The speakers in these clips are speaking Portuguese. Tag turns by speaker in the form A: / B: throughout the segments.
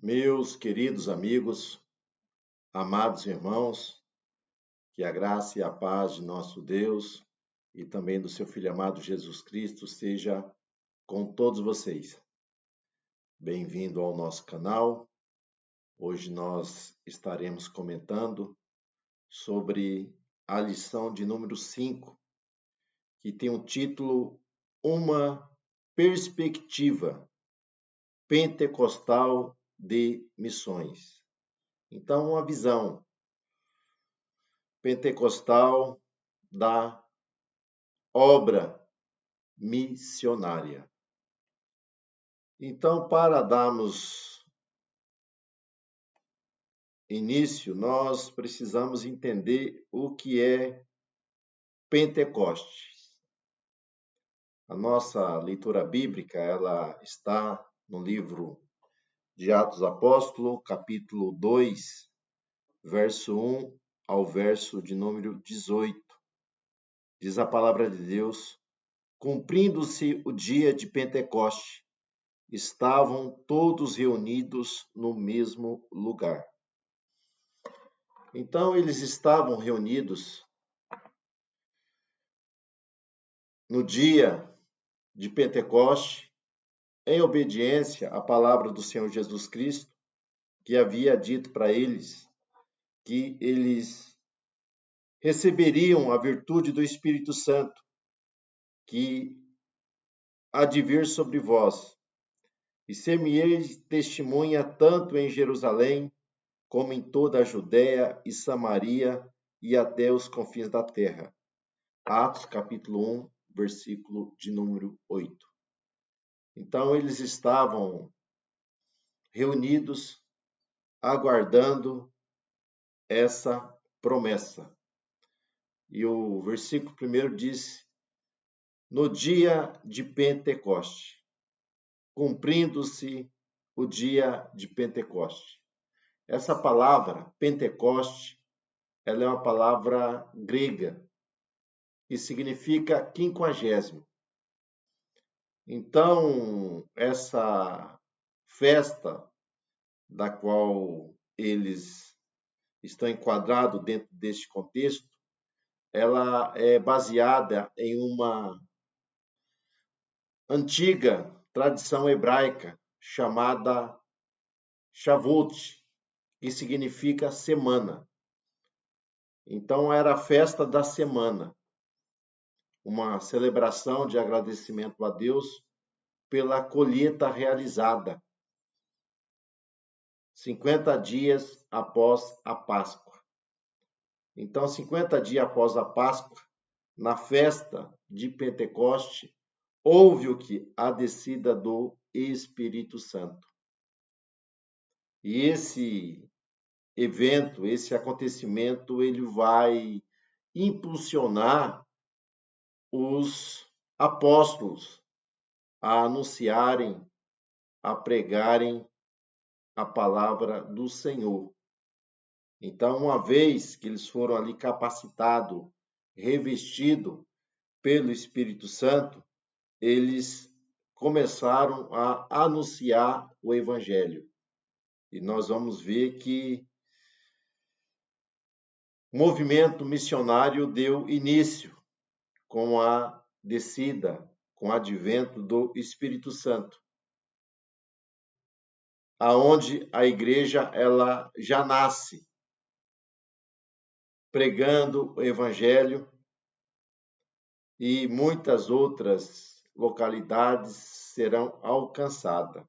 A: Meus queridos amigos, amados irmãos, que a graça e a paz de nosso Deus e também do seu Filho amado Jesus Cristo seja com todos vocês. Bem-vindo ao nosso canal. Hoje nós estaremos comentando sobre a lição de número 5, que tem o título Uma Perspectiva Pentecostal de Missões. Então, uma visão pentecostal da obra missionária. Então, para darmos início, nós precisamos entender o que é Pentecostes. A nossa leitura bíblica, ela está no livro de Atos Apóstolos, capítulo 2, verso 1 ao verso de número 18. Diz a palavra de Deus: cumprindo-se o dia de Pentecoste, estavam todos reunidos no mesmo lugar. Então, eles estavam reunidos no dia de Pentecoste, em obediência à palavra do Senhor Jesus Cristo, que havia dito para eles que eles receberiam a virtude do Espírito Santo, que há de vir sobre vós, e ser-me-eis testemunha tanto em Jerusalém, como em toda a Judéia e Samaria e até os confins da terra. Atos capítulo 1, versículo de número 8. Então, eles estavam reunidos, aguardando essa promessa. E o versículo 1 diz: no dia de Pentecoste, cumprindo-se o dia de Pentecoste. Essa palavra, Pentecoste, ela é uma palavra grega e significa 50º. Então, essa festa da qual eles estão enquadrados dentro deste contexto, ela é baseada em uma antiga tradição hebraica chamada Shavuot, que significa semana. Então, era a festa da semana, uma celebração de agradecimento a Deus pela colheita realizada, 50 dias após a Páscoa. Então, 50 dias após a Páscoa, na festa de Pentecoste, houve o que? A descida do Espírito Santo. E esse evento, esse acontecimento, ele vai impulsionar os apóstolos a anunciarem, a pregarem a palavra do Senhor. Então, uma vez que eles foram ali capacitados, revestidos pelo Espírito Santo, eles começaram a anunciar o Evangelho. E nós vamos ver que o movimento missionário deu início com a descida, com o advento do Espírito Santo, aonde a igreja ela já nasce pregando o Evangelho e muitas outras localidades serão alcançadas.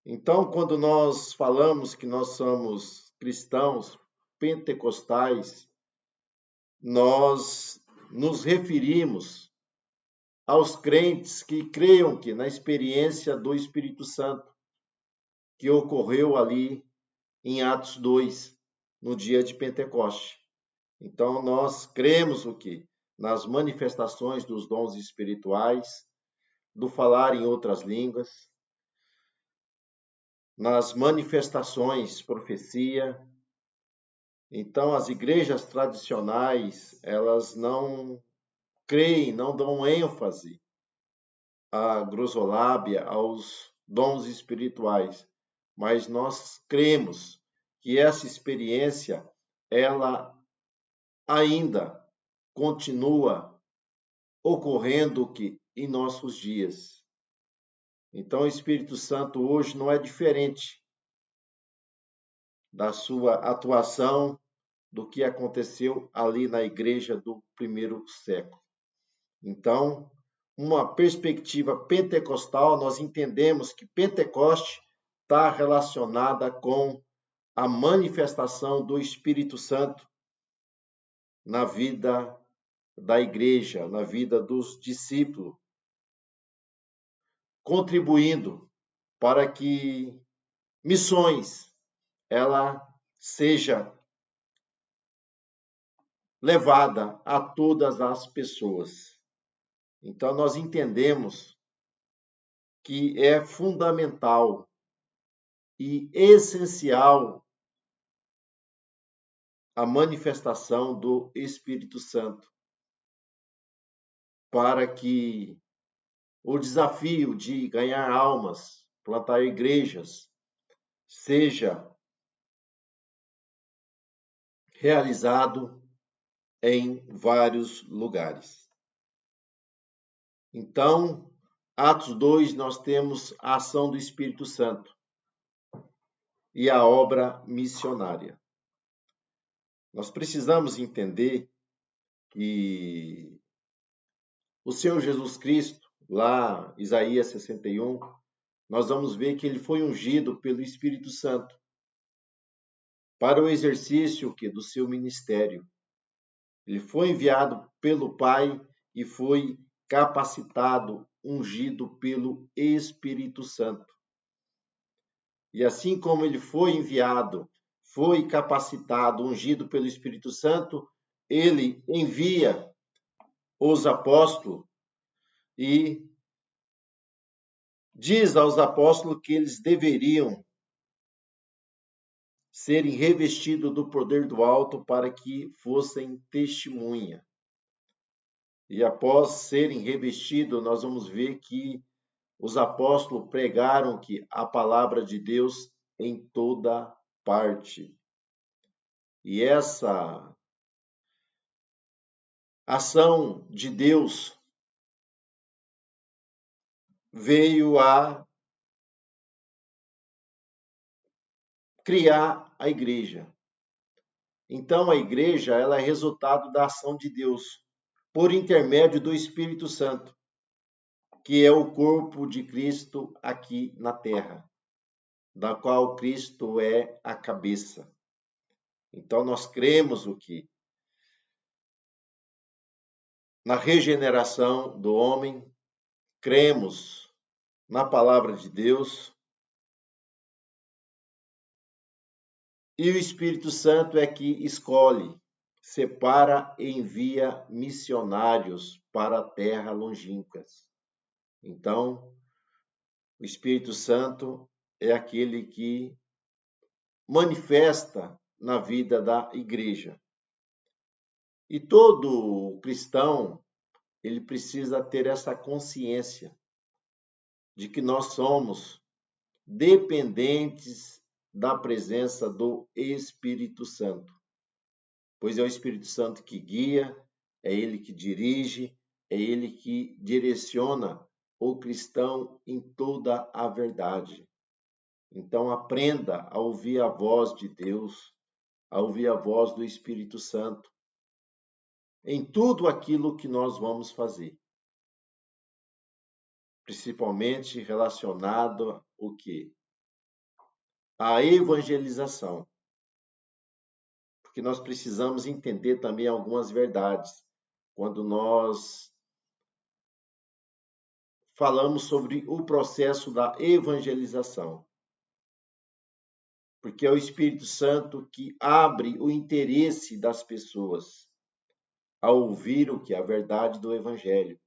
A: Então, quando nós falamos que nós somos cristãos pentecostais, nós nos referimos aos crentes que creiam que na experiência do Espírito Santo, que ocorreu ali em Atos 2, no dia de Pentecoste. Então, nós cremos o quê? Nas manifestações dos dons espirituais, do falar em outras línguas, nas manifestações, profecia. Então, as igrejas tradicionais, elas não creem, não dão ênfase à grosolábia, aos dons espirituais, mas nós cremos que essa experiência, ela ainda continua ocorrendo que em nossos dias. Então, o Espírito Santo hoje não é diferente da sua atuação do que aconteceu ali na igreja do primeiro século. Então, uma perspectiva pentecostal, nós entendemos que Pentecoste está relacionada com a manifestação do Espírito Santo na vida da igreja, na vida dos discípulos, contribuindo para que missões ela seja levada a todas as pessoas. Então nós entendemos que é fundamental e essencial a manifestação do Espírito Santo para que o desafio de ganhar almas, plantar igrejas, seja realizado em vários lugares. Então, Atos 2, nós temos a ação do Espírito Santo e a obra missionária. Nós precisamos entender que o Senhor Jesus Cristo, lá, Isaías 61, nós vamos ver que ele foi ungido pelo Espírito Santo para o exercício do seu ministério. Ele foi enviado pelo Pai e foi capacitado, ungido pelo Espírito Santo. E assim como ele foi enviado, foi capacitado, ungido pelo Espírito Santo, ele envia os apóstolos e diz aos apóstolos que eles deveriam serem revestidos do poder do alto para que fossem testemunha. E após serem revestidos, nós vamos ver que os apóstolos pregaram que a palavra de Deus em toda parte. E essa ação de Deus veio a criar a igreja. Então, a igreja ela é resultado da ação de Deus, por intermédio do Espírito Santo, que é o corpo de Cristo aqui na terra, da qual Cristo é a cabeça. Então, nós cremos o quê? Na regeneração do homem, cremos na palavra de Deus, e o Espírito Santo é que escolhe, separa e envia missionários para a terra longínquas. Então, o Espírito Santo é aquele que manifesta na vida da igreja. E todo cristão, ele precisa ter essa consciência de que nós somos dependentes da presença do Espírito Santo. Pois é o Espírito Santo que guia, é ele que dirige, é ele que direciona o cristão em toda a verdade. Então aprenda a ouvir a voz de Deus, a ouvir a voz do Espírito Santo em tudo aquilo que nós vamos fazer. Principalmente relacionado ao quê? A evangelização. Porque nós precisamos entender também algumas verdades quando nós falamos sobre o processo da evangelização. Porque é o Espírito Santo que abre o interesse das pessoas a ouvir o que é a verdade do Evangelho.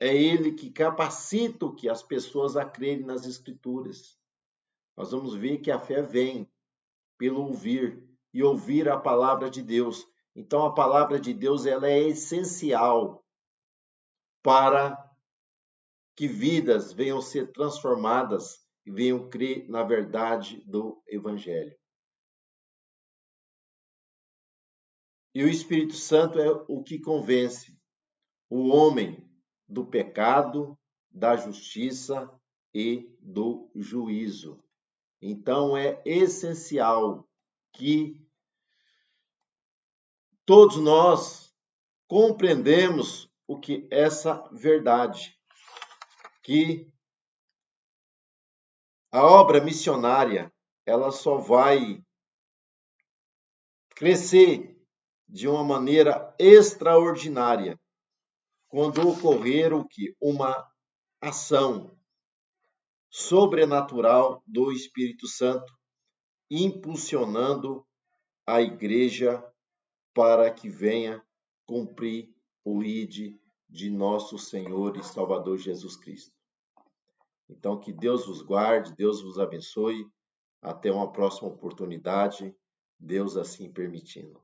A: É ele que capacita as pessoas a crerem nas Escrituras. Nós vamos ver que a fé vem pelo ouvir e ouvir a palavra de Deus. Então a palavra de Deus ela é essencial para que vidas venham ser transformadas e venham crer na verdade do Evangelho. E o Espírito Santo é o que convence o homem do pecado, da justiça e do juízo. Então é essencial que todos nós compreendemos o que essa verdade, que a obra missionária, ela só vai crescer de uma maneira extraordinária quando ocorrer o que? Uma ação sobrenatural do Espírito Santo, impulsionando a igreja para que venha cumprir o ID de nosso Senhor e Salvador Jesus Cristo. Então, que Deus vos guarde, Deus vos abençoe. Até uma próxima oportunidade, Deus assim permitindo.